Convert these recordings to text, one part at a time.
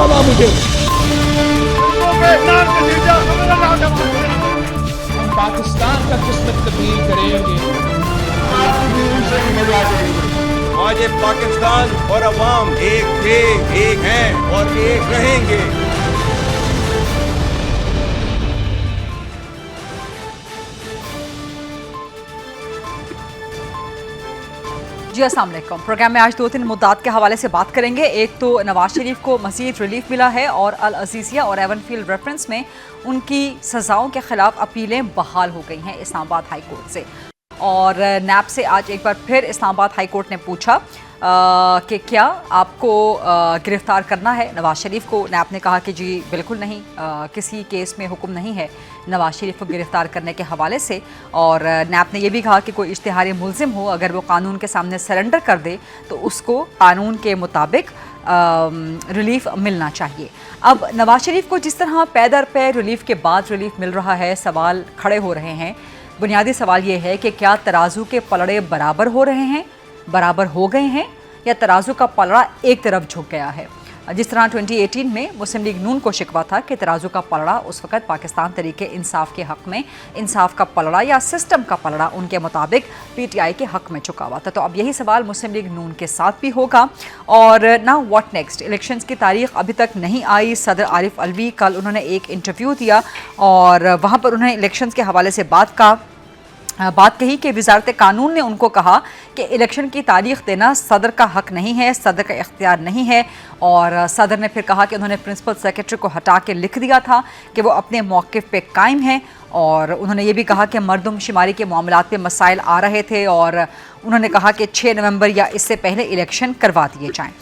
डाला मुझे। हम पाकिस्तान का किस्मत तब्दील करेंगे। आज ये पाकिस्तान और अवाम एक थे, एक हैं और एक रहेंगे। जी अस्सलाम वालेकुम। प्रोग्राम में आज 2-3 मुद्दात के हवाले से बात करेंगे। एक तो नवाज शरीफ को मज़ीद रिलीफ मिला है और अल अज़ीज़िया और एवनफील्ड रेफरेंस में उनकी सज़ाओं के खिलाफ अपीलें बहाल हो गई हैं इस्लामाबाद हाई कोर्ट से। और नैब से आज एक बार फिर इस्लामाबाद हाई कोर्ट ने पूछा कि क्या आपको गिरफ़्तार करना है नवाज शरीफ को। नैब ने कहा कि जी बिल्कुल नहीं, किसी केस में हुक्म नहीं है नवाज शरीफ को गिरफ़्तार करने के हवाले से। और नैब ने यह भी कहा कि कोई इश्तिहारी मुल्ज़िम हो, अगर वो कानून के सामने सरेंडर कर दे तो उसको कानून के मुताबिक रिलीफ मिलना चाहिए। अब नवाज शरीफ को जिस तरह पै दर पै रिलीफ के बाद रिलीफ मिल रहा है, सवाल खड़े हो रहे हैं। बुनियादी सवाल ये है कि क्या तराजू के पलड़े बराबर हो रहे हैं, बराबर हो गए हैं, या तराजू का पलड़ा एक तरफ झुक गया है। जिस तरह 2018 में मुस्लिम लीग नून को शिकवा था कि तराजू का पलड़ा उस वक़्त पाकिस्तान तरीके इंसाफ के हक़ में, इंसाफ का पलड़ा या सिस्टम का पलड़ा उनके मुताबिक PTI के हक़ में झुका हुआ था। तो अब यही सवाल मुस्लिम लीग नून के साथ भी होगा। और ना व्हाट नेक्स्ट, इलेक्शंस की तारीख अभी तक नहीं आई। सदर आरिफ अलवी कल उन्होंने एक इंटरव्यू दिया और वहाँ पर उन्होंने इलेक्शंस के हवाले से बात कही कि वज़ारत कानून ने उनको कहा कि इलेक्शन की तारीख़ देना सदर का हक़ नहीं है, सदर का इख्तियार नहीं है। और सदर ने फिर कहा कि उन्होंने प्रिंसिपल सेक्रेटरी को हटा के लिख दिया था कि वो अपने मौक़िफ़ पे कायम हैं। और उन्होंने ये भी कहा कि मरदमशुमारी के मामलात पे मसाइल आ रहे थे और उन्होंने कहा कि 6 नवंबर या इससे पहले इलेक्शन करवा दिए जाएँ।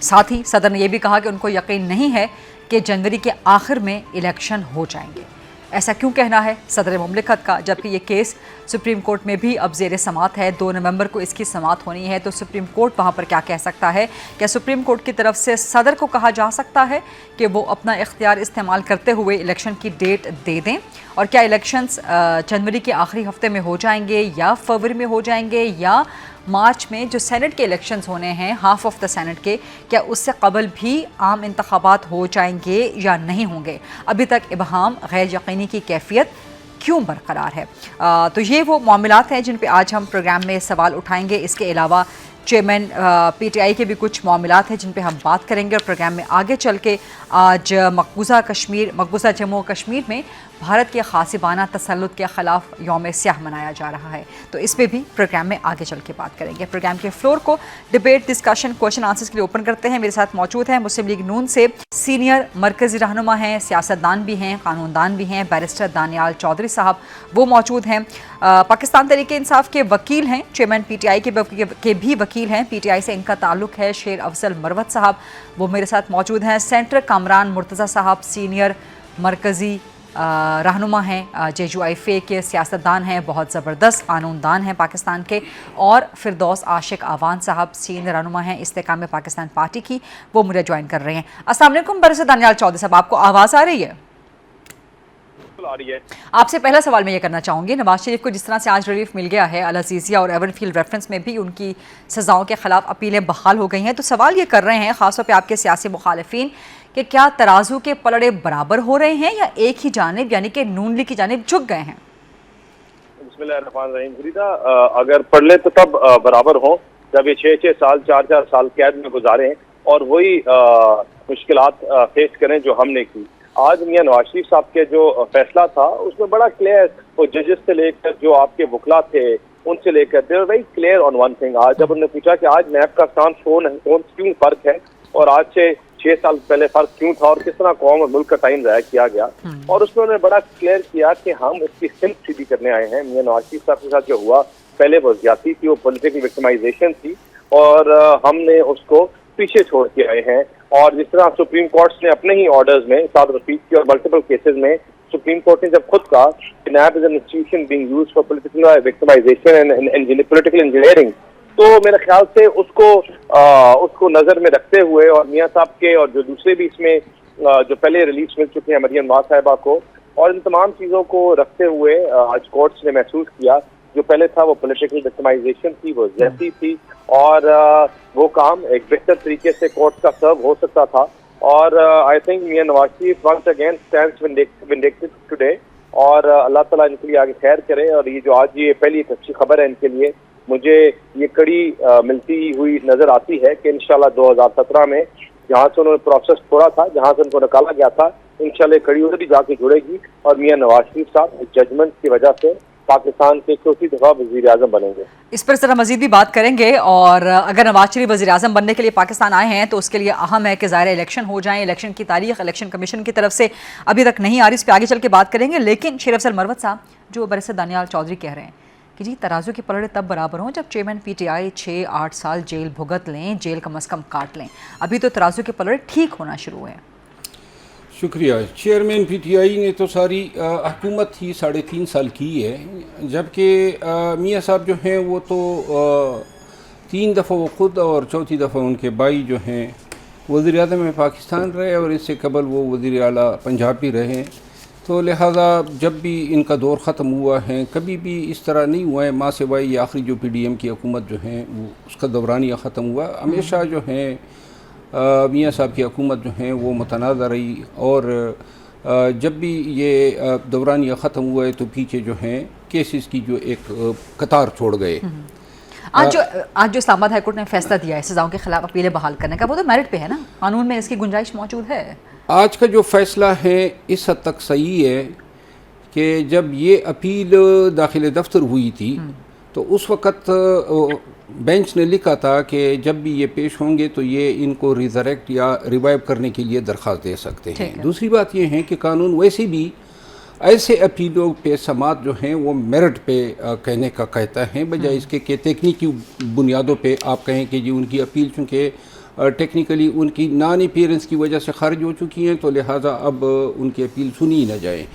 साथ ही सदर ने यह भी कहा कि उनको यकीन नहीं है कि जनवरी के आखिर में इलेक्शन हो जाएंगे। ऐसा क्यों कहना है सदर मुमलिकत का, जबकि ये केस सुप्रीम कोर्ट में भी अब ज़ेर समात है। 2 नवंबर को इसकी समात होनी है, तो सुप्रीम कोर्ट वहाँ पर क्या कह सकता है? क्या सुप्रीम कोर्ट की तरफ से सदर को कहा जा सकता है कि वो अपना इख्तियार इस्तेमाल करते हुए इलेक्शन की डेट दे दें? और क्या इलेक्शंस जनवरी के आखिरी हफ्ते में हो जाएंगे या फरवरी में हो जाएंगे या मार्च में जो सेनेट के इलेक्शंस होने हैं, हाफ ऑफ द सेनेट के, क्या उससे कबल भी आम इंतखाबात हो जाएंगे या नहीं होंगे? अभी तक इबहाम, गैर यकीनी की कैफियत क्यों बरकरार है? तो ये वो मामलात हैं जिन पे आज हम प्रोग्राम में सवाल उठाएंगे। इसके अलावा चेयरमैन PTI के भी कुछ मामलात हैं जिन पे हम बात करेंगे। और प्रोग्राम में आगे चल के आज मकबूजा जम्मू और कश्मीर में भारत के ग़ासिबाना तसल्लुत के ख़िलाफ़ यौम स्याह मनाया जा रहा है, तो इस पे भी प्रोग्राम में आगे चल के बात करेंगे। प्रोग्राम के फ्लोर को डिबेट, डिस्कशन, क्वेश्चन आंसर्स के लिए ओपन करते हैं। मेरे साथ मौजूद हैं मुस्लिम लीग नून से सीनियर मरकज़ी रहनुमा हैं, सियासतदान भी हैं, कानूनदान भी हैं, बैरिस्टर दानियाल चौधरी साहब वो मौजूद हैं। पाकिस्तान तरीके इंसाफ के वकील हैं, चेयरमैन PTI के भी वकील हैं, PTI से इनका ताल्लुक़ है। शेर अफजल मरवत साहब वो मेरे साथ मौजूद हैं। सेंटर कामरान मुर्तज़ा साहब सीनियर मरकज़ी रहनुमा हैं, JUIFA के सियासतदान हैं, बहुत ज़बरदस्त कानूनदान हैं पाकिस्तान के। और फिरदौस आशिक आवान साहब सीनियर रहनुमा हैं इस्तेकाम पाकिस्तान पार्टी की, वो मुझे ज्वाइन कर रहे हैं। अस्सलाम वालेकुम बैरिस्टर दानियाल चौधरी साहब, आपको आवाज़ आ रही है? आ रही है। आपसे पहला सवाल मैं ये करना चाहूँगी, नवाज शरीफ को जिस तरह से आज रिलीफ मिल गया है, अल अज़ीज़िया और एवनफील्ड रेफरेंस में भी उनकी सज़ाओं के खिलाफ अपीलें बहाल हो गई हैं, तो सवाल ये कर रहे हैं ख़ासतौर पे आपके सियासी मुखालिफिन कि क्या तराजू के पलड़े बराबर हो रहे हैं या एक ही जानिब यानी कि नून लीग की जानिब झुक गए हैं? बिस्मिल्लाहिर्रहमानिर्रहीम। फरीदा, अगर पढ़ ले तो तब बराबर हो जब ये 6-6 साल 4-4 साल कैद में गुजारें और वही मुश्किलात फेस करें जो हमने की। आज मियां नवाज शरीफ साहब के जो फैसला था उसमें बड़ा क्लियर, वो जजेस से लेकर जो आपके वकला थे उनसे लेकर they very clear on one thing. आज जब उन्होंने पूछा कि आज नैब का स्टांस क्यों फर्क है और आज से 6 साल पहले फर्क क्यों था और किस तरह कौम और मुल्क का टाइम ज़ाया किया गया, और उसमें उन्होंने बड़ा क्लियर किया कि हम उसकी सिल्क सीधी करने आए हैं। मियां नवाज शरीफ साहब के साथ जो हुआ पहले वो ज्यादती थी, वो पॉलिटिकल विक्टिमाइजेशन थी और हमने उसको पीछे छोड़ के आए हैं। और जिस तरह सुप्रीम कोर्ट ने अपने ही ऑर्डर्स में साथ रफीक की और मल्टीपल केसेस में सुप्रीम कोर्ट ने जब खुद कहा कि NAB is an institution being used for political victimization and political engineering, तो मेरे ख्याल से उसको नजर में रखते हुए और मियां साहब के और जो दूसरे भी इसमें जो पहले रिलीज मिल चुके हैं मरियम नवाज साहिबा को, और इन तमाम चीज़ों को रखते हुए आज कोर्ट्स ने महसूस किया جو پہلے تھا وہ پولیٹیکل وکٹمائزیشن تھی, وہ زیادتی تھی, اور وہ کام ایک بہتر طریقے سے کورٹ کا سرو ہو سکتا تھا. اور I think Mian Nawaz Sharif once again stands وینڈکٹڈ today, اور اللہ تعالیٰ ان کے لیے آگے خیر کرے. اور یہ جو آج یہ پہلی ایک اچھی خبر ہے ان کے لیے, مجھے یہ کڑی ملتی ہوئی نظر آتی ہے کہ انشاءاللہ 2017 میں جہاں سے انہوں نے پروسیس چھوڑا تھا, جہاں سے ان کو نکالا گیا تھا, انشاءاللہ کڑی ادھر ہی جا کے جڑے گی, اور میاں نواز شریف صاحب ججمنٹ کی وجہ سے پاکستان کے چوتھی دفعہ وزیر اعظم بنیں گے. اس پر ذرا مزید بھی بات کریں گے. اور اگر نواز شریف وزیر اعظم بننے کے لیے پاکستان آئے ہیں تو اس کے لیے اہم ہے کہ ظاہر الیکشن ہو جائیں. الیکشن کی تاریخ الیکشن کمیشن کی طرف سے ابھی تک نہیں آ رہی, اس پہ آگے چل کے بات کریں گے. لیکن شیر افضل مروت صاحب, جو برسر دانیال چودھری کہہ رہے ہیں کہ جی ترازو کے پلڑے تب برابر ہوں جب چیئرمین پی ٹی آئی 6-8 سال جیل بھگت لیں, جیل کم از کم کاٹ لیں. ابھی تو ترازو کے پلڑے ٹھیک ہونا شروع ہوئے ہیں. شکریہ. چیئرمین پی ٹی آئی نے تو ساری حکومت ہی 3.5 سال کی ہے, جبکہ میاں صاحب جو ہیں وہ تو 3 دفعہ وہ خود اور چوتھی دفعہ ان کے بھائی جو ہیں وزیر اعظم میں پاکستان رہے, اور اس سے قبل وہ وزیر اعلیٰ پنجاب بھی رہے. تو لہٰذا جب بھی ان کا دور ختم ہوا ہے, کبھی بھی اس طرح نہیں ہوا ہے ماں سوائے یہ آخری جو پی ڈی ایم کی حکومت جو ہے وہ اس کا دورانیہ ختم ہوا. ہمیشہ جو ہیں میاں صاحب کی حکومت جو ہیں وہ متنازع رہی, اور جب بھی یہ دورانیہ ختم ہوا ہے تو پیچھے جو ہیں کیسز کی جو ایک قطار چھوڑ گئے. آج جو اسلام آباد ہائی کورٹ نے فیصلہ دیا ہے سزاؤں کے خلاف اپیلیں بحال کرنے کا, وہ تو میرٹ پہ ہے نا, قانون میں اس کی گنجائش موجود ہے. آج کا جو فیصلہ ہے اس حد تک صحیح ہے کہ جب یہ اپیل داخل دفتر ہوئی تھی تو اس وقت بینچ نے لکھا تھا کہ جب بھی یہ پیش ہوں گے تو یہ ان کو ریزریکٹ یا ریوائیو کرنے کے لیے درخواست دے سکتے ہیں. دوسری بات یہ ہے کہ قانون ویسے بھی ایسے اپیلوں پہ سماعت جو ہیں وہ میرٹ پہ کہنے کا کہتا ہے, بجائے اس کے کہ تکنیکی بنیادوں پہ آپ کہیں کہ جی ان کی اپیل چونکہ ٹیکنیکلی ان کی نان اپیئرنس کی وجہ سے خارج ہو چکی ہیں تو لہٰذا اب ان کی اپیل سنی ہی نہ جائے.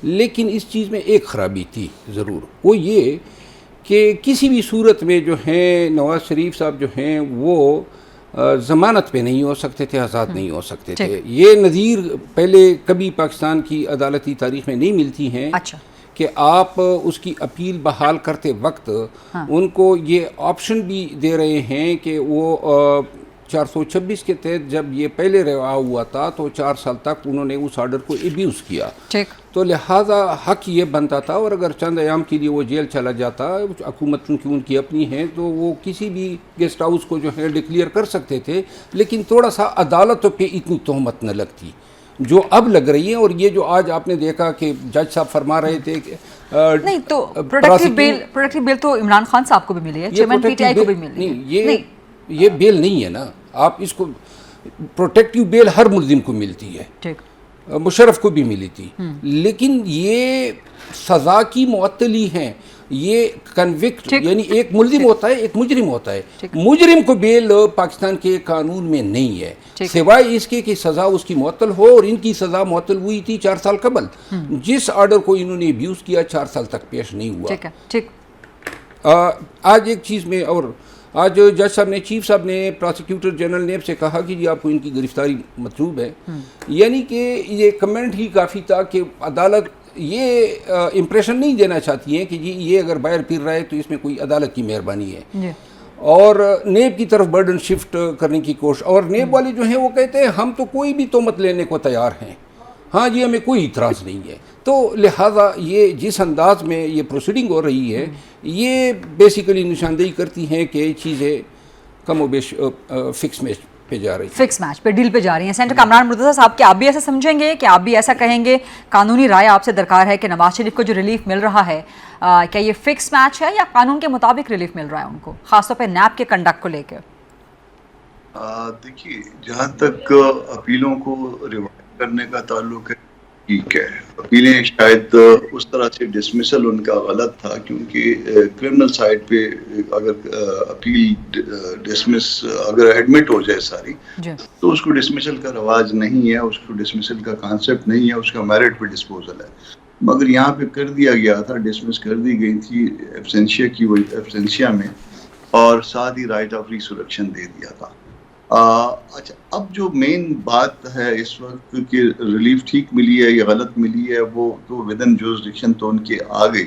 لیکن اس چیز میں ایک خرابی تھی ضرور, وہ یہ کہ کسی بھی صورت میں جو ہیں نواز شریف صاحب جو ہیں وہ ضمانت پہ نہیں ہو سکتے تھے, آزاد نہیں ہو سکتے تھے. یہ نظیر پہلے کبھی پاکستان کی عدالتی تاریخ میں نہیں ملتی ہیں کہ آپ اس کی اپیل بحال کرتے وقت ان کو یہ آپشن بھی دے رہے ہیں کہ وہ 426 کے تحت جب یہ پہلے رہا ہوا تھا تو 4 سال تک انہوں نے اس آرڈر کو ایبیوز کیا, تو لہٰذا حق یہ بنتا تھا. اور اگر چند ایام کے لیے وہ جیل چلا جاتا, حکومت چونکہ ان کی اپنی ہے تو وہ کسی بھی گیسٹ ہاؤس کو جو ہے ڈکلیئر کر سکتے تھے, لیکن تھوڑا سا عدالتوں پہ اتنی تہمت نہ لگتی جو اب لگ رہی ہیں. اور یہ جو آج آپ نے دیکھا کہ جج صاحب فرما رہے تھے کہ نہیں تو پروٹیکٹیو بیل تو عمران خان صاحب کو بھی ملی ہے, چیئرمین پی ٹی آئی کو بھی ملی ہے. یہ بیل نہیں ہے نا, آپ اس کو پروٹیکٹیو بیل ہر ملزم کو ملتی ہے, مشرف کو بھی ملی تھی, لیکن یہ سزا کی معطلی ہیں. یہ کنوکٹ یعنی ایک ملزم ہوتا ہے, ایک مجرم ہوتا ہے. مجرم کو بیل پاکستان کے قانون میں نہیں ہے, سوائے اس کے کہ سزا اس کی معطل ہو, اور ان کی سزا معطل ہوئی تھی 4 سال قبل. جس آرڈر کو انہوں نے ابیوز کیا 4 سال تک پیش نہیں ہوا. آج ایک چیز میں, اور آج جج صاحب نے, چیف صاحب نے پراسیکیوٹر جنرل نیب سے کہا کہ جی آپ کو ان کی گرفتاری مطلوب ہے. یعنی کہ یہ کمنٹ ہی کافی تھا کہ عدالت یہ امپریشن نہیں دینا چاہتی ہے کہ جی یہ اگر باہر پھر رہا ہے تو اس میں کوئی عدالت کی مہربانی ہے, اور نیب کی طرف برڈن شفٹ کرنے کی کوشش. اور نیب والے جو ہیں وہ کہتے ہیں ہم تو کوئی بھی تہمت لینے کو تیار ہیں, ہاں جی ہمیں کوئی اعتراض نہیں ہے. تو لہٰذا یہ جس انداز میں یہ پروسیڈنگ ہو رہی ہے یہ بیسیکلی نشاندہی کرتی ہیں کہ چیزیں کم و بیش فکس میچ پہ جا رہی ہیں, فکس میچ پہ, ڈیل پہ جا رہی ہیں. سینٹر کامران مرتضیٰ صاحب, کیا آپ بھی ایسا سمجھیں گے, کہ آپ بھی ایسا کہیں گے, قانونی رائے آپ سے درکار ہے کہ نواز شریف کو جو ریلیف مل رہا ہے کیا یہ فکس میچ ہے یا قانون کے مطابق ریلیف مل رہا ہے ان کو, خاص طور پہ نیب کے کنڈکٹ کو لے کے؟ دیکھیے جہاں تک اپیلوں کو ریوائو کرنے کا تعلق ہے ٹھیک ہے, اپیلیں شاید اس طرح سے ڈسمسل ان کا غلط تھا, کیونکہ کرمنل سائڈ پہ اگر اپیل ڈسمس اگر ایڈمٹ ہو جائے ساری تو اس کو ڈسمسل کا رواج نہیں ہے, اس کو ڈسمسل کا کانسیپٹ نہیں ہے, اس کا میرٹ پہ ڈسپوزل ہے. مگر یہاں پہ کر دیا گیا تھا, ڈسمس کر دی گئی تھی ایبسینشیا میں, اور ساتھ ہی رائٹ آف ریسوریکشن دے دیا تھا. اچھا, اب جو مین بات ہے اس وقت کہ ریلیف ٹھیک ملی ہے یا غلط ملی ہے, وہ تو ود ان جورسڈکشن تو ان کے آ گئی,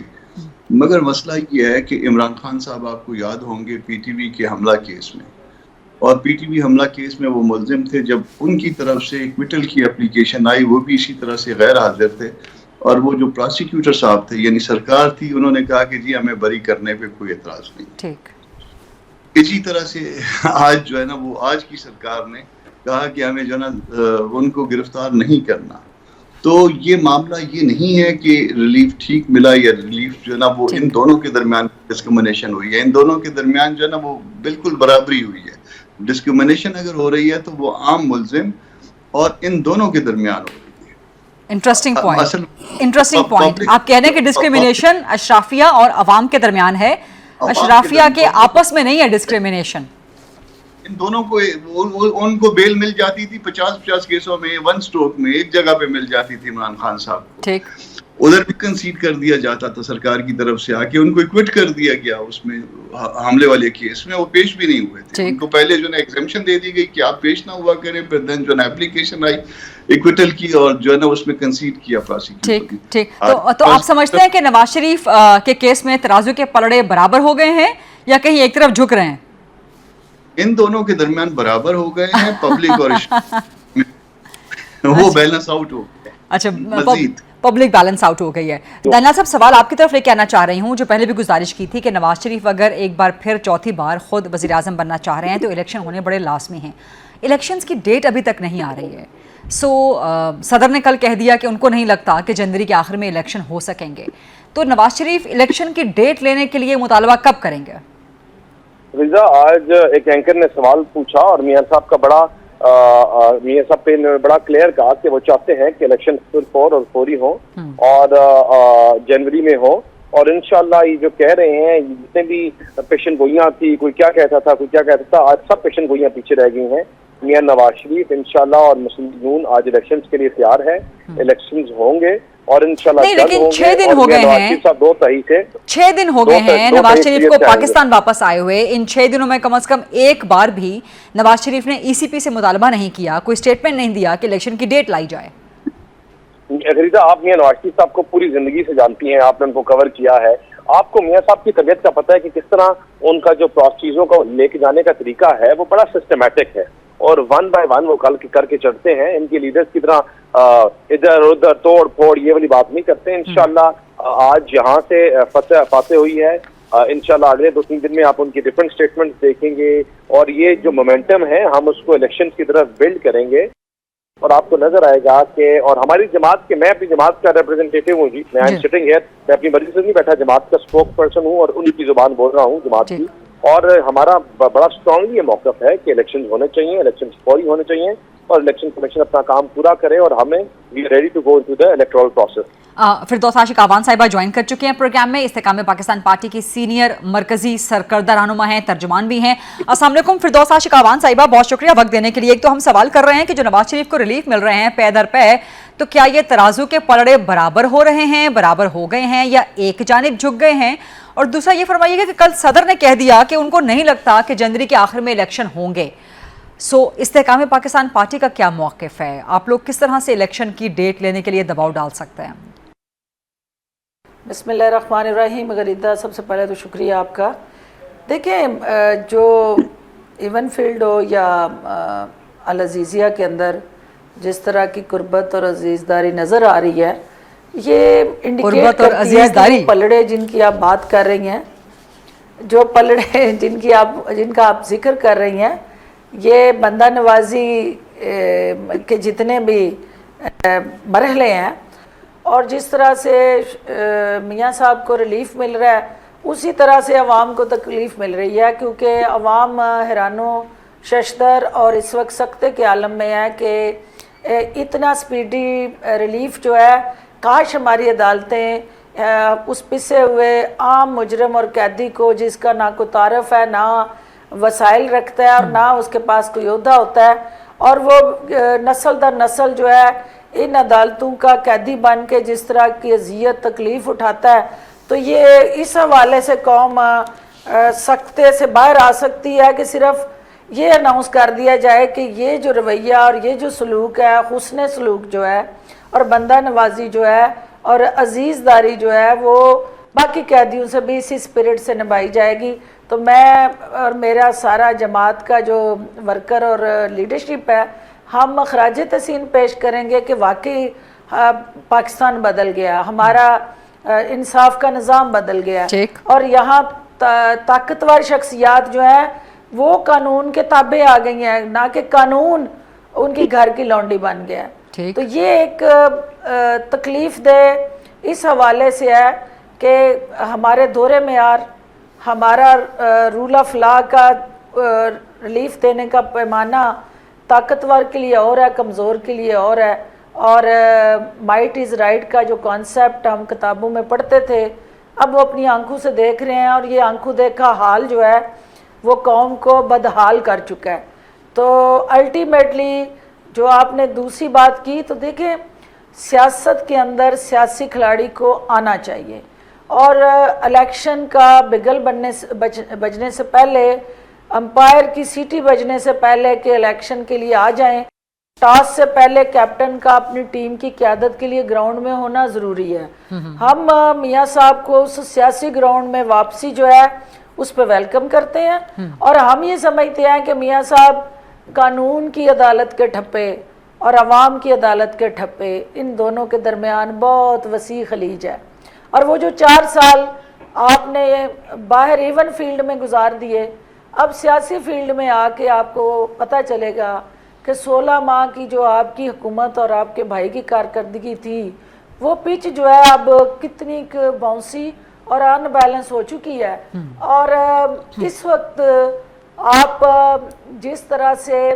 مگر مسئلہ یہ ہے کہ عمران خان صاحب آپ کو یاد ہوں گے پی ٹی وی کے حملہ کیس میں، اور پی ٹی وی حملہ کیس میں وہ ملزم تھے، جب ان کی طرف سے ایکویٹل کی اپلیکیشن آئی وہ بھی اسی طرح سے غیر حاضر تھے، اور وہ جو پراسیکیوٹر صاحب تھے یعنی سرکار تھی، انہوں نے کہا کہ جی ہمیں بری کرنے پہ کوئی اعتراض نہیں۔ ٹھیک، اسی طرح سے آج جو ہے نا وہ آج کی سرکار نے کہا کہ ہمیں جو ہے نا ان کو گرفتار نہیں کرنا۔ تو یہ معاملہ یہ نہیں ہے کہ ریلیف ٹھیک ملا یا ریلیف جو ہے نا وہ ان دونوں کے درمیان ڈسکریمنیشن ہوئی ہے، ان دونوں کے درمیان جو ہے نا وہ بالکل برابری ہوئی ہے۔ ڈسکریمنیشن اگر ہو رہی ہے تو وہ عام ملزم اور ان دونوں کے درمیان ہو رہی ہے۔ انٹرسٹنگ پوائنٹ آپ کہہ رہے ہیں کہ ڈسکریمنیشن اشرافیہ اور عوام کے درمیان ہے، اشرافیہ کے آپس میں نہیں ہے ڈسکریمنیشن۔ ان دونوں کو ان کو بیل مل جاتی تھی 50 کیسوں میں، ون سٹروک میں ایک جگہ پہ مل جاتی تھی عمران خان صاحب کو، ٹھیک، ادھر بھی کنسیڈ کر دیا جاتا تھا سرکار کی طرف سے، آ کے ان کو ایکوٹ کر دیا گیا اس میں حملے والے کیس میں، وہ پیش بھی نہیں ہوئے تھے، ان کو پہلے جو ہے ایگزمپشن دے دی گئی کہ آپ پیش نہ ہوا کریں، پھر دین جو ہے اپلیکیشن آئی ایکویٹل کی اور جو ہے نا اس میں کنسیڈ کیا پراسیکیوٹر۔ ٹھیک، تو آپ سمجھتے ہیں کہ نواز شریف کے کیس میں ترازو کے پلڑے برابر ہو گئے ہیں یا کہیں ایک طرف جھک رہے ہیں؟ ان دونوں کے درمیان برابر ہو گئے ہیں، پبلک اور وہ بیلنس آؤٹ ہو گیا۔ اچھا، پبلک بیلنس آؤٹ ہو گئی ہے۔ دانیال صاحب سوال آپ کی طرف لے کے آنا چاہ رہی ہوں، جو پہلے بھی گزارش کی تھی کہ نواز شریف اگر ایک بار پھر چوتھی بار خود وزیر اعظم بننا چاہ رہے ہیں تو الیکشن ہونے بڑے لازمی ہیں۔ الیکشنز کی ڈیٹ ابھی تک نہیں آ رہی ہے، صدر نے کل کہہ دیا کہ ان کو نہیں لگتا کہ جنوری کے آخر میں الیکشن ہو سکیں گے، تو نواز شریف الیکشن کی ڈیٹ لینے کے لیے مطالبہ کب کریں گے؟ رضا، آج ایک اینکر نے سوال پوچھا اور میاں صاحب پہ بڑا کلیئر کہا کہ وہ چاہتے ہیں کہ الیکشن فور اور فوری ہوں اور جنوری میں ہوں، اور انشاءاللہ یہ جو کہہ رہے ہیں جتنے بھی پیشن گوئیاں تھی، کوئی کیا کہتا تھا کوئی کیا کہتا تھا، آج سب پیشن گوئیاں پیچھے رہ گئی ہیں۔ میاں نواز شریف انشاءاللہ اور مسلم نون آج الیکشنز کے لیے تیار ہے، الیکشنز ہوں گے اور انشاءاللہ نہیں، لیکن 6 دن ہو گئے ہیں، 6 دن ہو گئے ہیں نواز شریف کو پاکستان واپس آئے ہوئے۔ ان 6 دنوں میں کم از کم ایک بار بھی نواز شریف نے ای سی پی سے مطالبہ نہیں کیا، کوئی اسٹیٹمنٹ نہیں دیا کہ الیکشن کی ڈیٹ لائی جائے۔ غریزہ، آپ میاں نواز شریف صاحب کو پوری زندگی سے جانتی ہیں، آپ نے ان کو کور کیا ہے، آپ کو میاں صاحب کی طبیعت کا پتہ ہے کہ کس طرح ان کا جو چیزوں کو لے کے جانے کا طریقہ ہے وہ بڑا سسٹمیٹک ہے، اور ون بائی ون وہ کر کے چڑھتے ہیں۔ ان کے لیڈرز کی طرح ادھر ادھر توڑ پھوڑ یہ والی بات نہیں کرتے۔ انشاءاللہ آج یہاں سے فاتح ہوئی ہے، انشاءاللہ اگلے 2-3 دن میں آپ ان کی ڈفرنٹ سٹیٹمنٹ دیکھیں گے، اور یہ جو مومنٹم ہے ہم اس کو الیکشن کی طرف بلڈ کریں گے، اور آپ کو نظر آئے گا کہ اور ہماری جماعت کے، میں اپنی جماعت کا ریپرزنٹیٹیو ہوں جی، میں سٹنگ ہیئر، میں اپنی مرضی سے نہیں بیٹھا، جماعت کا اسپوک پرسن ہوں اور ان کی زبان بول رہا ہوں جماعت کی، اور ہمارا بڑا اسٹرانگلی یہ موقف ہے کہ الیکشن ہونے چاہیے، الیکشن فوری ہونے چاہیے، اور الیکشن کمیشن اپنا کام پورا کرے، اور ہمیں we are ready to go into the electoral process. Firdous Ashiq Awan صاحبہ جوائن کر چکے ہیں پروگرام میں، استحکام پاکستان پارٹی کی سینئر مرکزی سرکردہ رہنما ہیں، ترجمان بھی ہیں۔ السلام علیکم فردوس عاشق آوان صاحبہ، بہت شکریہ وقت دینے کے لیے۔ ایک تو ہم سوال کر رہے ہیں کہ جو نواز شریف کو ریلیف مل رہے ہیں پے در پے، تو کیا یہ ترازو کے پلڑے برابر ہو رہے ہیں، برابر ہو گئے ہیں یا ایک جانب جھک گئے ہیں؟ اور دوسرا یہ فرمائیے گا کہ کل صدر نے کہہ دیا کہ ان کو نہیں لگتا کہ جنوری کے آخر میں الیکشن ہوں گے، استحکام پاکستان پارٹی کا کیا موقف ہے؟ آپ لوگ کس طرح سے الیکشن کی ڈیٹ لینے کے لیے دباؤ ڈال سکتے ہیں؟ بسم اللہ الرحمن الرحیم۔ غریدہ، سب سے پہلے تو شکریہ آپ کا۔ دیکھیں، جو ایون فیلڈ ہو یا العزیزیہ کے اندر جس طرح کی قربت اور عزیزداری نظر آ رہی ہے، یہ انڈیکیٹ کرتی ہے کہ پلڑے جن کی آپ بات کر رہی ہیں، جو پلڑے جن کا آپ ذکر کر رہی ہیں، یہ بندہ نوازی کے جتنے بھی مرحلے ہیں، اور جس طرح سے میاں صاحب کو ریلیف مل رہا ہے اسی طرح سے عوام کو تکلیف مل رہی ہے، کیونکہ عوام حیران و ششدر اور اس وقت سکتے کے عالم میں ہے کہ اتنا سپیڈی ریلیف جو ہے، کاش ہماری عدالتیں اس پسے ہوئے عام مجرم اور قیدی کو، جس کا نہ کوئی تعارف ہے، نہ وسائل رکھتا ہے اور نہ اس کے پاس کوئی عہدہ ہوتا ہے، اور وہ نسل در نسل جو ہے ان عدالتوں کا قیدی بن کے جس طرح کی اذیت تکلیف اٹھاتا ہے، تو یہ اس حوالے سے قوم سکتے سے باہر آ سکتی ہے کہ صرف یہ اناؤنس کر دیا جائے کہ یہ جو رویہ اور یہ جو سلوک ہے، حسن سلوک جو ہے اور بندہ نوازی جو ہے اور عزیز داری جو ہے، وہ باقی قیدیوں سے بھی اسی اسپرٹ سے نبھائی جائے گی. تو میں اور میرا سارا جماعت کا جو ورکر اور لیڈرشپ ہے, ہم خراج تحسین پیش کریں گے کہ واقعی پاکستان بدل گیا, ہمارا انصاف کا نظام بدل گیا, اور یہاں طاقتور شخصیات جو ہیں وہ قانون کے تابع آ گئی ہیں, نہ کہ قانون ان کی گھر کی لونڈی بن گیا. تو یہ ایک تکلیف دہ اس حوالے سے ہے کہ ہمارے دور معیار, ہمارا رول آف لا کا ریلیف دینے کا پیمانہ طاقتور کے لیے اور ہے, کمزور کے لیے اور ہے. اور مائٹ از رائٹ کا جو کانسیپٹ ہم کتابوں میں پڑھتے تھے, اب وہ اپنی آنکھوں سے دیکھ رہے ہیں, اور یہ آنکھوں دیکھا حال جو ہے وہ قوم کو بدحال کر چکا ہے. تو الٹیمیٹلی جو آپ نے دوسری بات کی, تو دیکھیں سیاست کے اندر سیاسی کھلاڑی کو آنا چاہیے, اور الیکشن کا بگل بجنے سے پہلے, امپائر کی سیٹی بجنے سے پہلے کہ الیکشن کے لیے آ جائیں, ٹاس سے پہلے کیپٹن کا اپنی ٹیم کی قیادت کے لیے گراؤنڈ میں ہونا ضروری ہے. ہم میاں صاحب کو اس سیاسی گراؤنڈ میں واپسی جو ہے اس پہ ویلکم کرتے ہیں, اور ہم یہ سمجھتے ہیں کہ میاں صاحب قانون کی عدالت کے ٹھپے اور عوام کی عدالت کے ٹھپے, ان دونوں کے درمیان بہت وسیع خلیج ہے. اور وہ جو 4 سال آپ نے باہر ایون فیلڈ میں گزار دیے, اب سیاسی فیلڈ میں آ کے آپ کو پتہ چلے گا کہ 16 ماہ کی جو آپ کی حکومت اور آپ کے بھائی کی کارکردگی تھی, وہ پچ جو ہے اب کتنی باؤنسی اور ان بیلنس ہو چکی ہے. اور اس وقت آپ جس طرح سے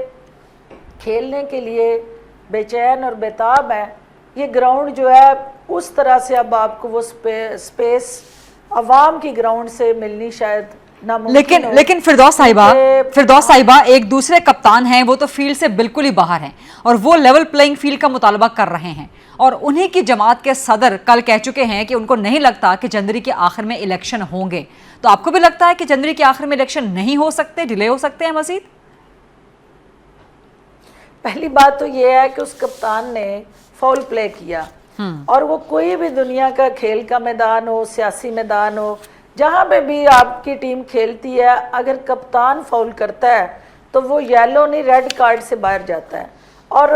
کھیلنے کے لیے بے چین اور بیتاب ہیں, یہ گراؤنڈ جو ہے اس طرح سے اب آپ کو وہ سپیس عوام کی گراؤنڈ سے ملنی شاید لیکن فردوس صاحبہ ایک دوسرے کپتان ہیں, وہ تو فیلڈ سے بالکل ہی باہر ہیں, اور وہ لیول پلینگ فیلڈ کا مطالبہ کر رہے ہیں, اور انہی کی جماعت کے صدر کل کہہ چکے ہیں کہ ان کو نہیں لگتا کہ جنوری کے آخر میں الیکشن ہوں گے. تو آپ کو بھی لگتا ہے کہ جنوری کے آخر میں الیکشن نہیں ہو سکتے, ڈیلے ہو سکتے ہیں مزید؟ پہلی بات تو یہ ہے کہ اس کپتان نے فاؤل پلے کیا, اور وہ کوئی بھی دنیا کا کھیل کا میدان ہو, سیاسی میدان ہو, جہاں پہ بھی آپ کی ٹیم کھیلتی ہے, اگر کپتان فاؤل کرتا ہے تو وہ یلو نہیں ریڈ کارڈ سے باہر جاتا ہے. اور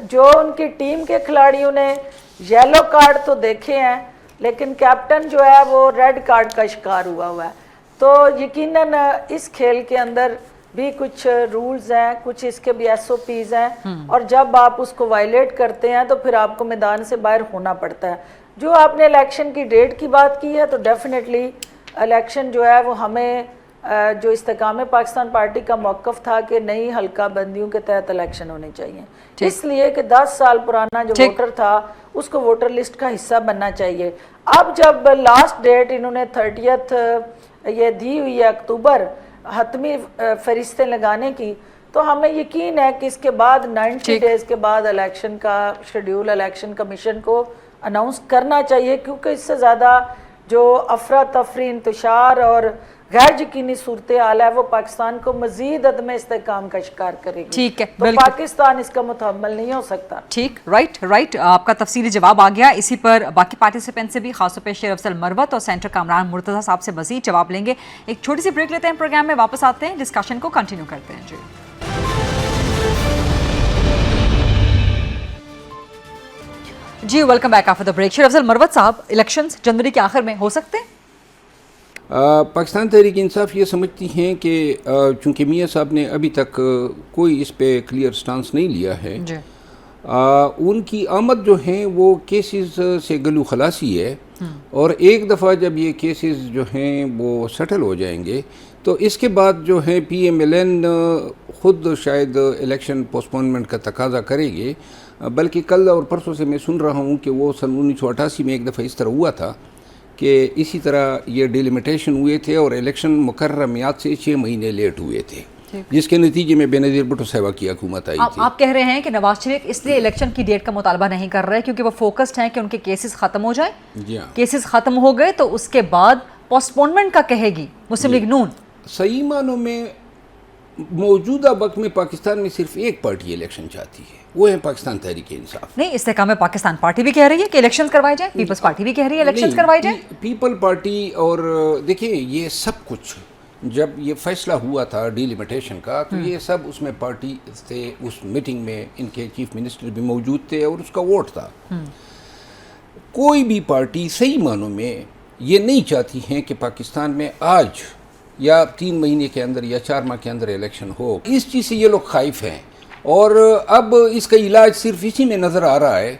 جو ان کی ٹیم کے کھلاڑیوں نے یلو کارڈ تو دیکھے ہیں, لیکن کیپٹن جو ہے وہ ریڈ کارڈ کا شکار ہوا ہے. تو یقیناً اس کھیل کے اندر بھی کچھ رولز ہیں, کچھ اس کے بھی SOPs ہیں, اور جب آپ اس کو وائلیٹ کرتے ہیں تو پھر آپ کو میدان سے باہر ہونا پڑتا ہے. جو آپ نے الیکشن کی ڈیٹ کی بات کی ہے, تو ڈیفینیٹلی الیکشن جو ہے وہ ہمیں جو استحکام پاکستان پارٹی کا موقف تھا کہ نئی حلقہ بندیوں کے تحت الیکشن ہونے چاہیے, اس لیے کہ 10 سال پرانا جو ووٹر تھا اس کو ووٹر لسٹ کا حصہ بننا چاہیے. اب جب لاسٹ ڈیٹ انہوں نے 30 یہ دی ہوئی ہے اکتوبر حتمی فہرستیں لگانے کی, تو ہمیں یقین ہے کہ اس کے بعد 90 ڈیز کے بعد الیکشن کا شیڈیول الیکشن کمیشن کو اناؤنس کرنا چاہیے, کیونکہ اس سے زیادہ جو افراتفری, انتشار اور غیر یقینی صورتحال ہے وہ پاکستان کو مزید عدم استحکام کا شکار کرے گی. ٹھیک ہے, تو پاکستان اس کا متحمل نہیں ہو سکتا. ٹھیک, رائٹ, آپ کا تفصیلی جواب آ گیا. اسی پر باقی پارٹیسپینٹ سے بھی, خاص طور پہ شیر افضل مروت اور سینٹر کامران مرتضیٰ صاحب سے مزید جواب لیں گے. ایک چھوٹی سی بریک لیتے ہیں, پروگرام میں واپس آتے ہیں, ڈسکشن کو کنٹینیو کرتے ہیں. جی welcome back after the break. Sher Afzal مروت صاحب, الیکشنز جنوری کے آخر میں ہو سکتے ہیں؟ پاکستان تحریک انصاف یہ سمجھتی ہیں کہ چونکہ میاں صاحب نے ابھی تک کوئی اس پہ کلیئر سٹانس نہیں لیا ہے, ان کی آمد جو ہیں وہ کیسز سے گلو خلاصی ہے, اور ایک دفعہ جب یہ کیسز جو ہیں وہ سیٹل ہو جائیں گے تو اس کے بعد جو ہے PMLN خود شاید الیکشن پوسٹپونمنٹ کا تقاضا کرے گے. بلکہ کل اور پرسوں سے میں سن رہا ہوں کہ وہ سن 1988 میں ایک دفعہ اس طرح ہوا تھا کہ اسی طرح یہ ڈیلیمیٹیشن ہوئے تھے اور الیکشن مقررہ میعاد سے 6 مہینے لیٹ ہوئے تھے, جس کے نتیجے میں بینظیر بھٹو صاحبہ کی حکومت آئی تھی. آپ کہہ رہے ہیں کہ نواز شریف اس لیے الیکشن کی ڈیٹ کا مطالبہ نہیں کر رہے کیونکہ وہ فوکسڈ ہیں کہ ان کے کیسز ختم ہو جائیں. کیسز ختم ہو گئے تو اس کے بعد پوسٹ پونمنٹ کا کہے گی مسلم لیگ نون. صحیح معنوں میں मौजूदा वक्त में पाकिस्तान में सिर्फ एक पार्टी इलेक्शन चाहती है, वो है पाकिस्तान तहरीक इंसाफ। नहीं, इस्तेकाम में पाकिस्तान पार्टी भी कह रही है कि इलेक्शंस करवाए जाए, पीपल्स पार्टी भी कह रही है इलेक्शंस करवाए जाए। पीपल पार्टी और देखिए ये सब कुछ जब ये फैसला हुआ था डिलिमिटेशन का तो ये सब उसमें पार्टी थे, उस मीटिंग में इनके चीफ मिनिस्टर भी मौजूद थे और उसका वोट था। कोई भी पार्टी सही मानों में ये नहीं चाहती है कि पाकिस्तान में आज या 3 महीने के अंदर या 4 माह के अंदर इलेक्शन हो। इस चीज़ से ये लोग खाइफ हैं और अब इसका इलाज सिर्फ इसी में नज़र आ रहा है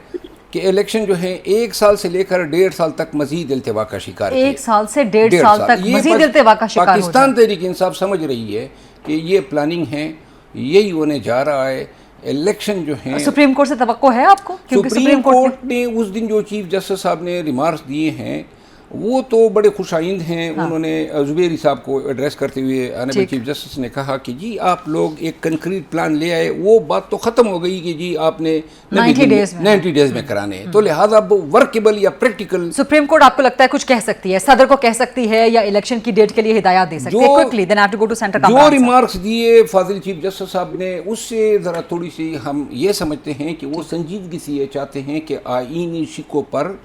कि इलेक्शन जो है 1 साल से लेकर 1.5 साल तक मजीद इल्तिवा का शिकार है। 1 साल से 1.5 साल तक मजीद इल्तिवा का शिकार हो जाए। पाकिस्तान तहरीक इंसाफ समझ रही है कि ये प्लानिंग है, यही होने जा रहा है। इलेक्शन जो है सुप्रीम कोर्ट से तवक्को है आपको? क्योंकि सुप्रीम कोर्ट ने उस दिन जो चीफ जस्टिस साहब ने रिमार्क्स दिए हैं वो तो बड़े खुशाइंद हैं। हाँ। उन्होंने जुबैरी साहब को एड्रेस करते हुए ऑनरेबल चीफ जस्टिस ने कहा कि जी आप लोग एक कंक्रीट प्लान ले आए, वो बात तो ख़त्म हो गई कि जी आपने 90 डेज में कराने हैं, तो लिहाजा अब वर्केबल या प्रैक्टिकल। सुप्रीम कोर्ट आपको लगता है कुछ कह सकती है, सदर को कह सकती है या इलेक्शन की डेट के लिए हिदायत दे सकती है quickly, then have to go to centre. जो रिमार्क्स दिए फाजिल चीफ जस्टिस साहब ने उससे ज़रा थोड़ी सी हम ये समझते हैं कि वो संजीदगी से ये चाहते हैं कि आईनी शिकों पर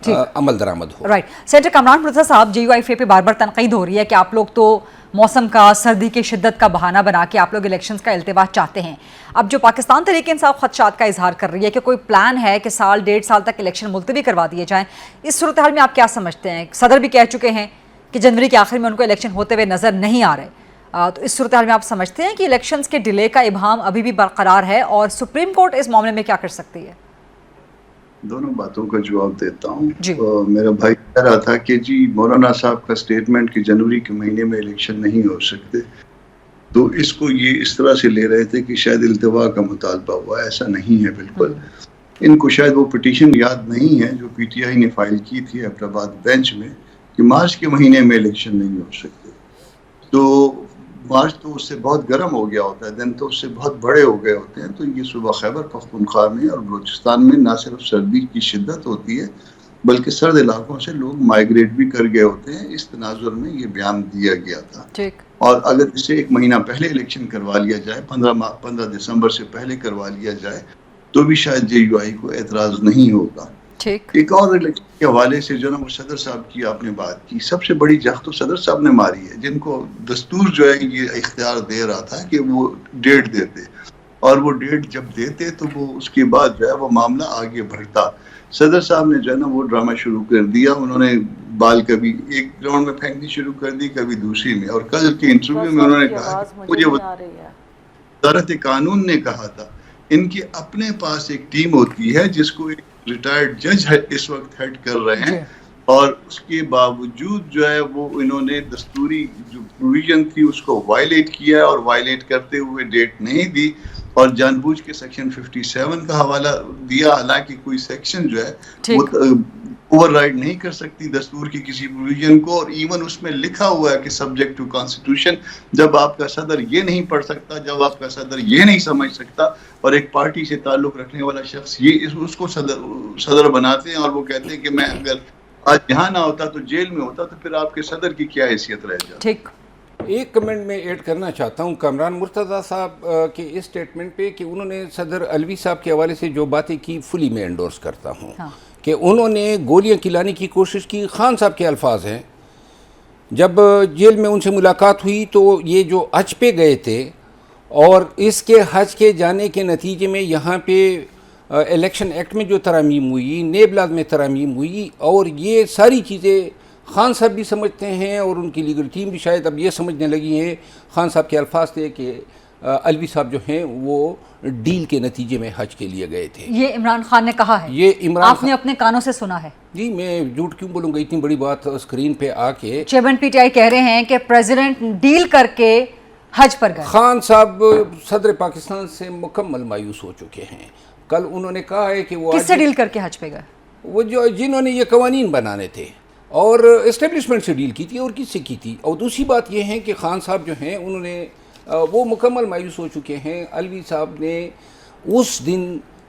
अमल दरामद हो। राइट। सेनेटर कामरान मुर्तज़ा साहब, JUIFA पे बार बार तनकीद हो रही है कि आप लोग तो मौसम का, सर्दी की शिद्दत का बहाना बना के आप लोग इलेक्शंस का इल्तिवा चाहते हैं। अब जो पाकिस्तान तहरीक इंसाफ खदशात का इजहार कर रही है कि कोई प्लान है कि 1.5 साल तक इलेक्शन मुलतवी करवा दिए जाएं, इस सूरत हाल में आप क्या समझते हैं? सदर भी कह चुके हैं कि जनवरी के आखिर में उनको इलेक्शन होते हुए नज़र नहीं आ रहे, तो इस सूरत हाल में आप समझते हैं कि इलेक्शंस के डिले का इबहाम अभी भी बरकरार है और सुप्रीम कोर्ट इस मामले में क्या कर सकती है? दोनों बातों का जवाब देता हूँ। मेरा भाई कह रहा था कि जी मौलाना साहब का स्टेटमेंट कि जनवरी के महीने में इलेक्शन नहीं हो सकते, तो इसको ये इस तरह से ले रहे थे कि शायद इल्तिवा का मुतालबा हुआ। ऐसा नहीं है बिल्कुल। इनको शायद वो पिटीशन याद नहीं है जो PTI ने फाइल की थी हैदराबाद बेंच में कि मार्च के महीने में इलेक्शन नहीं हो सकते। तो मार्च तो उससे बहुत गर्म हो गया होता है, दिन तो उससे बहुत बड़े हो गए होते हैं। तो ये सूबा खैबर पख्तूनख्वा में और बलूचिस्तान में ना सिर्फ सर्दी की शिद्दत होती है बल्कि सर्द इलाकों से लोग माइग्रेट भी कर गए होते हैं। इस तनाजुर में ये बयान दिया गया था। और अगर इसे 1 महीना पहले इलेक्शन करवा लिया जाए, 15 दिसंबर से पहले करवा लिया जाए, तो भी शायद JUI को एतराज़ नहीं होगा। एक और इलेक्शन के हवाले से जो ना वो सदर साहब की आपने बात की, सबसे बड़ी जख्त तो सदर साहब ने मारी है, जिनको दस्तूर जो है ये इख्तियार दे रहा था कि वो डेट देते, और वो डेट जब देते तो वो उसके बाद जो है वो मामला आगे बढ़ता। सदर साहब ने जो है ना वो ड्रामा शुरू कर दिया। उन्होंने बाल कभी एक ग्राउंड में फेंकनी शुरू कर दी, कभी दूसरी में। और कल के इंटरव्यू में उन्होंने कहा मुझे वज़ारत कानून ने कहा था इनके अपने पास एक टीम होती है जिसको एक रिटायर्ड जज है इस वक्त हेड कर रहे हैं, और उसके बावजूद जो है वो इन्होंने दस्तूरी जो प्रोविजन थी उसको वायलेट किया और वायलेट करते हुए डेट नहीं दी और जानबूझ के सेक्शन 57 का हवाला दिया। हालांकि कोई सेक्शन जो है वो ओवरराइड नहीं कर सकती दस्तूर की किसी प्रोविजन को, और इवन उसमें लिखा हुआ है कि सब्जेक्ट टू कॉन्स्टिट्यूशन। जब आपका सदर ये नहीं पढ़ सकता, जब आपका सदर ये नहीं समझ सकता, और एक पार्टी से ताल्लुक रखने वाला शख्स ये उसको सदर बनाते हैं और वो कहते हैं कि मैं अगर आज यहाँ ना होता तो जेल में होता, तो फिर आपके सदर की क्या हैसियत रह जाती। ठीक, एक कमेंट में ऐड करना चाहता हूँ कामरान मुर्तज़ा साहब के इस स्टेटमेंट पे कि उन्होंने सदर अलवी साहब के हवाले से जो बातें की फुली मैं एंडोर्स करता हूँ। हाँ। कि उन्होंने गोलियां खिलाने की कोशिश की। खान साहब के अल्फाज हैं, जब जेल में उनसे मुलाकात हुई तो ये जो हज पे गए थे और इसके हज के जाने के नतीजे में यहाँ पे इलेक्शन एक्ट में जो तरामीम हुई, नेबलाद में तरामीम हुई, और ये सारी चीज़ें खान साहब भी समझते हैं और उनकी लीगल टीम भी शायद अब ये समझने लगी है। खान साहब के अल्फाज थे कि अलवी साहब जो हैं वो डील के नतीजे में हज के लिए गए थे। ये इमरान खान ने कहा है, ये इमरान आपने अपने कानों से सुना है? जी, मैं झूठ क्यों बोलूँगा, इतनी बड़ी बात स्क्रीन पे आके। चेयरमैन PTI कह रहे हैं कि प्रेसिडेंट डील करके हज पर गए। खान साहब सदर पाकिस्तान से मुकम्मल मायूस हो चुके हैं। कल उन्होंने कहा है कि वो किससे डील करके हज पे गए? वो जो जिन्होंने ये कवानीन बनाने थे और इस्टेब्लिशमेंट से डील की थी, और किससे की थी। और दूसरी बात ये है कि खान साहब जो हैं उन्होंने वो मुकम्मल मायूस हो चुके हैं। अलवी साहब ने उस दिन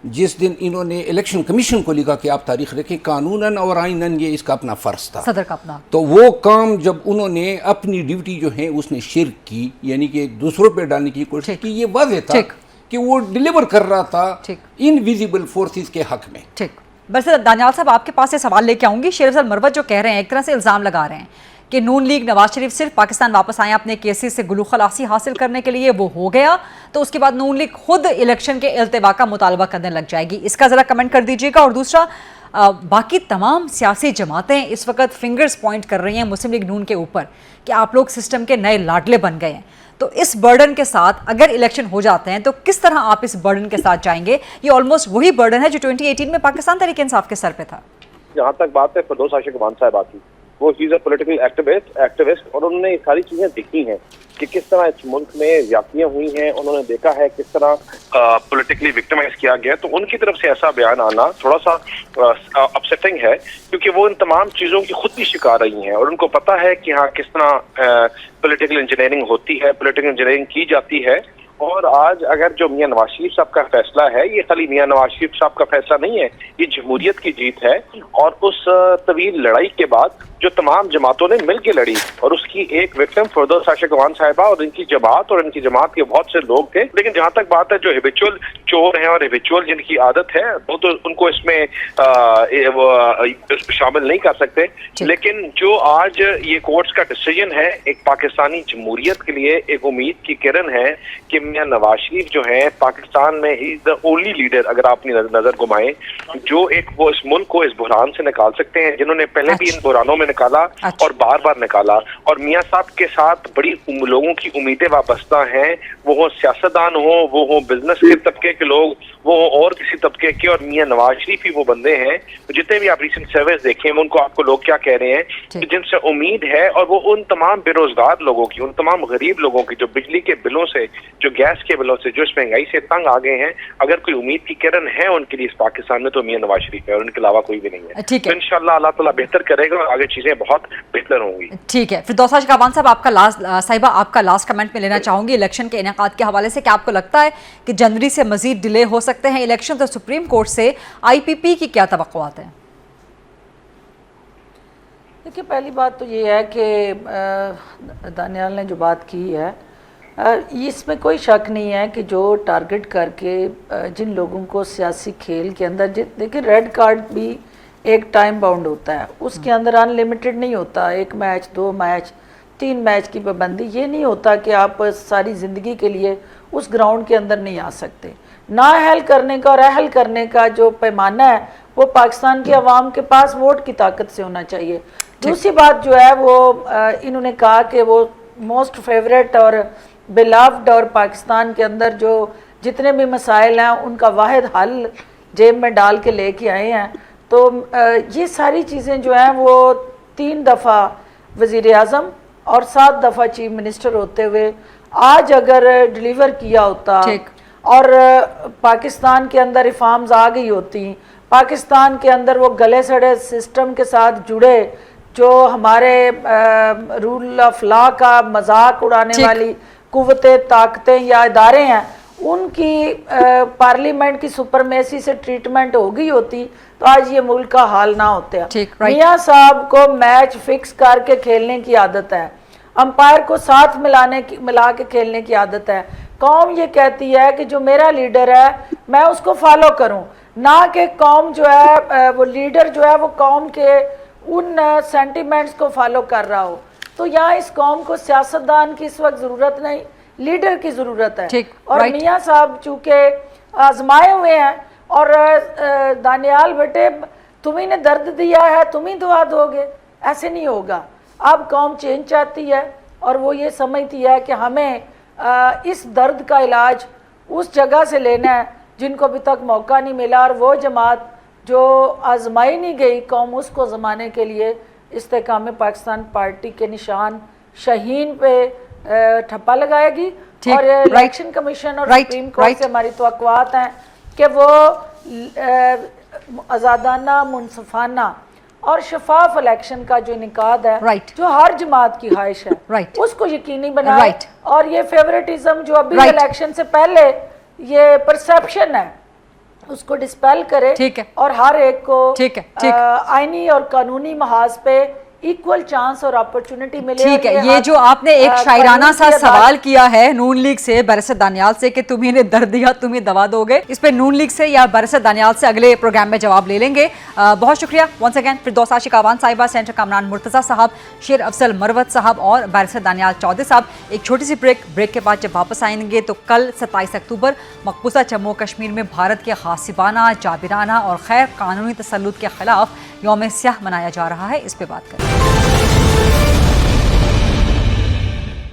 जिस दिन इन्होंने इलेक्शन कमीशन को लिखा कि आप तारीख रखें, कानूनन और आइनन ये इसका अपना फ़र्ज़ था, सदर का अपना, तो वो काम जब उन्होंने अपनी ड्यूटी जो है उसने शिर्क की, यानी कि दूसरों पे डालने की कोशिश की, ये वाज़ेह था कि वो डिलीवर कर रहा था इनविजिबल फोर्सेस के हक में। ठीक, बस दानियाल साहब आपके पास से सवाल लेके आऊँगी। शेर अफजल मरवत जो कह रहे हैं, एक तरह से इल्ज़ाम लगा रहे हैं कि नून लीग नवाज शरीफ सिर्फ पाकिस्तान वापस आए अपने केसेस से गुलू खलासी हासिल करने के लिए, वो हो गया तो उसके बाद नून लीग खुद इलेक्शन के इल्तिवा का मुतालबा करने लग जाएगी। इसका ज़रा कमेंट कर दीजिएगा। और दूसरा, बाकी तमाम सियासी जमातें इस वक्त फिंगर्स पॉइंट कर रही हैं मुस्लिम लीग नून के ऊपर कि आप लोग सिस्टम के नए लाडले बन गए हैं, तो इस बर्डन के साथ अगर इलेक्शन हो जाते हैं तो किस तरह आप इस बर्डन के साथ जाएंगे? ये ऑलमोस्ट वही बर्डन है जो 2018 में पाकिस्तान तहरीक इंसाफ के सर पे था। जहाँ तक बात है फिरदौस आशिक मान साहबा की, वो चीज़ है पॉलिटिकल एक्टिविस्ट, और उन्होंने ये सारी चीज़ें देखी हैं कि किस तरह इस मुल्क में ज्यादतियाँ हुई हैं, उन्होंने देखा है किस तरह पॉलिटिकली विक्टिमाइज किया गया। तो उनकी तरफ से ऐसा बयान आना थोड़ा सा अपसेटिंग है, क्योंकि वो इन तमाम चीज़ों की खुद भी शिकार रही हैं और उनको पता है कि हाँ किस तरह पॉलिटिकल इंजीनियरिंग होती है, पॉलिटिकल इंजीनियरिंग की जाती है। और आज अगर जो मियां नवाज शरीफ साहब का फैसला है, ये खाली मियां नवाज शरीफ साहब का फैसला नहीं है, ये जमहूरियत की जीत है। और उस तवील लड़ाई के बाद जो तमाम जमातों ने मिल के लड़ी, और उसकी एक विक्टिम फिरदौस आशिक अवान साहिबा और इनकी जमात के बहुत से लोग थे। लेकिन जहाँ तक बात है जो हैबिचुअल चोर हैं और हैबिचुअल जिनकी आदत है, वो तो उनको इसमें शामिल नहीं कर सकते। लेकिन जो आज ये कोर्ट्स का डिसीजन है, एक पाकिस्तानी जमहूरियत के लिए एक उम्मीद की किरण है कि मियां नवाज शरीफ जो है पाकिस्तान में ही द ओनली लीडर, अगर आप अपनी नजर घुमाएं, जो एक वो इस मुल्क को इस बुहरान से निकाल सकते हैं, जिन्होंने पहले भी इन बुहरानों में निकाला और बार बार निकाला। और मियां साहब के साथ बड़ी लोगों की उम्मीदें वाबस्ता हैं, वो हो सियासतदान हो, वो हो बिजनेस के तबके के लोग, वो हो और किसी तबके के, और मियां नवाज शरीफ ही वो बंदे हैं जितने भी आप रिसेंट सर्वेस देखें उनको आपको लोग क्या कह रहे हैं कि जिनसे उम्मीद है। और वो उन तमाम बेरोजगार लोगों की, उन तमाम गरीब लोगों की जो बिजली के बिलों से, जो गैस के बिलों से, जो इस महंगाई से तंग आ गए हैं, अगर कोई उम्मीद की किरण है उनके लिए इस पाकिस्तान में तो मियां नवाज शरीफ है, और उनके अलावा कोई भी नहीं है। तो इंशाल्लाह अल्लाह ताला बेहतर करेगा और आगे चीजें बहुत बेहतर होंगी। ठीक है, फिरदौस आशिक अवान साहब आपका लास्ट कमेंट में लेना चाहूंगी इलेक्शन के इनेकाद के हवाले से। क्या आपको लगता है कि जनवरी से मजीद डिले हो सकते हैं इलेक्शन? तो सुप्रीम कोर्ट से IPP की क्या तवक्कुआत है? देखिए, पहली बात तो ये है कि दानियाल ने जो बात की है, इसमें कोई शक नहीं है कि जो टारगेट करके जिन लोगों को सियासी खेल के अंदर, देखिए रेड कार्ड भी एक टाइम बाउंड होता है, उसके अंदर अनलिमिटेड नहीं होता, 1 मैच 2 मैच 3 मैच की पाबंदी। ये नहीं होता कि आप सारी ज़िंदगी के लिए उस ग्राउंड के अंदर नहीं आ सकते। नाअहल करने का और अहल करने का जो पैमाना है वो पाकिस्तान की आवाम के पास वोट की ताकत से होना चाहिए। दूसरी बात जो है वो इन्होंने कहा कि वो मोस्ट फेवरेट और बिलव्ड, और पाकिस्तान के अंदर जो जितने भी मसाइल हैं उनका वाहिद हल जेब में डाल के लेके आए हैं। तो ये सारी चीज़ें जो हैं वो 3 दफ़ा वज़ीर आज़म और 7 दफ़ा चीफ मिनिस्टर होते हुए आज अगर डिलीवर किया होता और पाकिस्तान के अंदर रिफॉर्म्स आ गई होती, पाकिस्तान के अंदर वो गले सड़े सिस्टम के साथ जुड़े जो हमारे रूल ऑफ लॉ का मजाक उड़ाने वाली कुव्वतें, ताकतें या इदारे हैं, उनकी पार्लियामेंट की सुपरमेसी से ट्रीटमेंट हो गई होती तो आज ये मुल्क का हाल ना होता। मियां साहब को मैच फिक्स करके खेलने की आदत है, अंपायर को साथ मिला के खेलने की आदत है। कौम ये कहती है कि जो मेरा लीडर है मैं उसको फॉलो करूं, ना कि कौम जो है वो लीडर जो है वो कौम के उन सेंटिमेंट्स को फॉलो कर रहा हो। तो यहाँ इस कौम को सियासतदान की इस वक्त ज़रूरत नहीं, लीडर की ज़रूरत है। और मियां साहब चूँकि आजमाए हुए हैं, और दानियाल बेटे तुम्ही ने दर्द दिया है तुम ही दुआ दोगे, ऐसे नहीं होगा। अब कौम चेंज चाहती है और वो ये समझती है कि हमें इस दर्द का इलाज उस जगह से लेना है जिनको अभी तक मौका नहीं मिला, और वो जमात जो आजमाई नहीं गई कौम उसको ज़माने के लिए इस्तेकाम पाकिस्तान पार्टी के निशान शाहीन पे ठप्पा लगाएगी। और इलेक्शन कमीशन और सुप्रीम कोर्ट से हमारी तवक्कुआत हैं कि वो आज़ादाना, मुनसफाना और शफाफ इलेक्शन का जो इनेकाद है जो हर जमात की ख्वाहिश है उसको यकीनी बनाए। और ये फेवरेटिज्म जो अभी इलेक्शन से पहले ये परसेप्शन है उसको डिस्पेल करे, ठीक है, और हर एक को ठीक है, आईनी और कानूनी महाज पे इक्वल चांस और अपॉर्चुनिटी मिले। ठीक है, ये जो आपने एक शायराना सा सवाल किया है नून लीग से बैरिस्टर दानियाल से कि तुम्ही ने दर्द दिया तुम्ही दवा दोगे, इस पे नून लीग से या बैरिस्टर दानियाल से अगले प्रोग्राम में जवाब ले लेंगे। बहुत शुक्रिया वंस अगेन फिरदौस आशिक आवान साहिबा, सेंटर कामरान मुर्तज़ा साहब, शेर अफजल मरवत साहब और बैरिस्टर दानियाल चौधरी साहब। एक छोटी सी ब्रेक के बाद जब वापस आएंगे तो कल 27 अक्टूबर मकबूजा जम्मू कश्मीर में भारत के गासिबाना, जाबिराना और गैर कानूनी तसल्लुत के खिलाफ यौम स्याह मनाया जा रहा है, इस पे बात करें।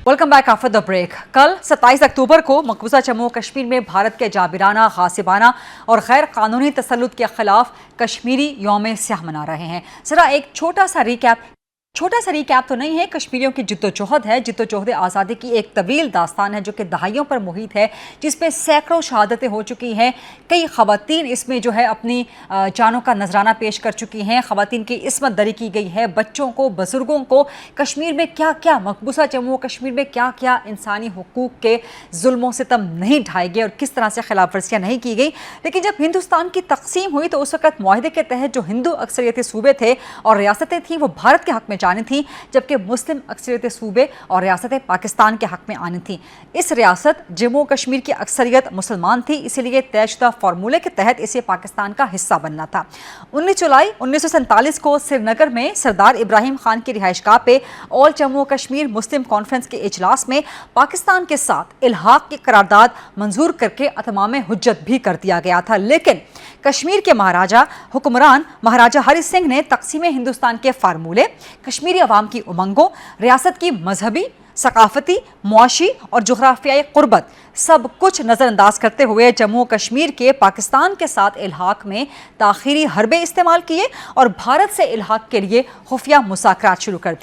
Welcome back after the break. कल 27 अक्टूबर को मकबूजा जम्मू कश्मीर में भारत के जाबिराना, गासिबाना और गैर कानूनी तसल्लुत के खिलाफ कश्मीरी यौम स्याह मना रहे हैं। जरा एक छोटा सा रिकैप तो नहीं है, कश्मीरियों की जिद्दोजहद है, जिद्दोजहद आज़ादी की एक तवील दास्तान है जो कि दहाइयों पर मुहित है, जिस पे सैकड़ों शहादतें हो चुकी हैं। कई ख़वातीन इसमें जो है अपनी जानों का नजराना पेश कर चुकी हैं, ख़वातीन की इस्मत दरी की गई है। बच्चों को, बुजुर्गों को कश्मीर में क्या क्या, मकबूजा जम्मू कश्मीर में क्या क्या इंसानी हुकूक के जुल्मों सितम नहीं ढाए गए और किस तरह से खिलाफ वर्जियाँ नहीं की गई। लेकिन जब हिंदुस्तान की तकसीम हुई तो उस वक़्त मुआहदे के तहत जो हिंदू अक्सरियती सूबे थे और रियासतें थीं वो भारत के हक़ में जानी थी, जबकि मुस्लिम अक्सरियत सूबे और रियासतें पाकिस्तान के हक में आनी थी। इस रियासत जम्मू कश्मीर की अक्सरियत मुसलमान थी, इसीलिए तयशुदा फार्मूले के तहत इसे पाकिस्तान का हिस्सा बनना था। 19 जुलाई 1947 को श्रीनगर में सरदार इब्राहिम खान की रिहाइशगाह पे ऑल जम्मू कश्मीर मुस्लिम कॉन्फ्रेंस के इजलास में पाकिस्तान के साथ इल्हाक की करारदाद मंजूर करके अतमाम हुज्जत भी कर दिया गया था। लेकिन कश्मीर के महाराजा हुक्मरान महाराजा हरि सिंह ने तकसीम हिंदुस्तान के फार्मूले, कश्मीरी अवाम की उमंगों, रियासत की मजहबी, सकाफती, मुआशी और जुग्राफियाई कुर्बत सब कुछ नज़रअंदाज करते हुए जम्मू कश्मीर के पाकिस्तान के साथ इल्हाक में ताख़ीरी हरबे इस्तेमाल किए और भारत से इल्हाक के लिए खुफिया मुज़ाकरात शुरू कर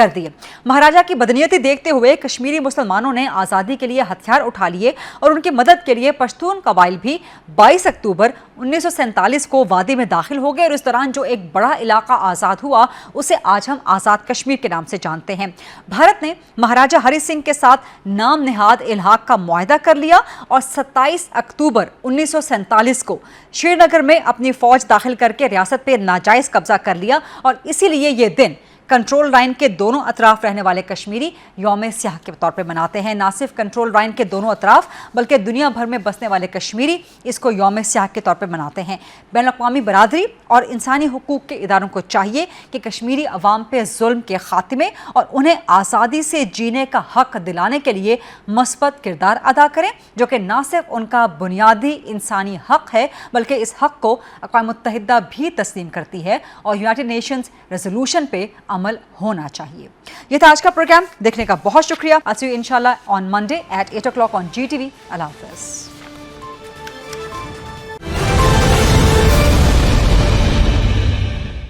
दिए। महाराजा की बदनीयती देखते हुए कश्मीरी मुसलमानों ने आज़ादी के लिए हथियार उठा लिए और उनकी मदद के लिए पश्तून कबाइल भी 22 अक्टूबर 1947 को वादी में दाखिल हो गए और इस दौरान जो एक बड़ा इलाका आज़ाद हुआ उसे आज हम आज़ाद कश्मीर के नाम से जानते हैं। भारत ने महाराजा हरि सिंह के साथ नाम निहाद इल्हाक का मुआहदा कर लिया और 27 अक्टूबर 1947 को श्रीनगर में अपनी फौज दाखिल करके रियासत पे नाजायज कब्जा कर लिया और इसीलिए ये दिन कंट्रोल लाइन के दोनों अतराफ रहने वाले कश्मीरी यौम स्याह के तौर पे मनाते हैं। ना सिर्फ कंट्रोल लाइन के दोनों अतराफ बल्कि दुनिया भर में बसने वाले कश्मीरी इसको यौम स्याह के तौर पे मनाते हैं। बैनुल-अक़वामी बरादरी और इंसानी हुकूक के इदारों को चाहिए कि कश्मीरी अवाम पे जुल्म के खात्मे और उन्हें आज़ादी से जीने का हक दिलाने के लिए मस्बत किरदार अदा करें, जो कि ना सिर्फ उनका बुनियादी इंसानी हक है बल्कि इस हक को अक़वाम मुत्तहिदा भी तस्लीम करती है और यूनाइटेड नेशंस रेजोल्यूशन पे अमल होना चाहिए। ये था आज का प्रोग्राम, देखने का बहुत शुक्रिया। I'll see you inshallah on Monday at 8 o'clock on GTV. Allah Hafiz.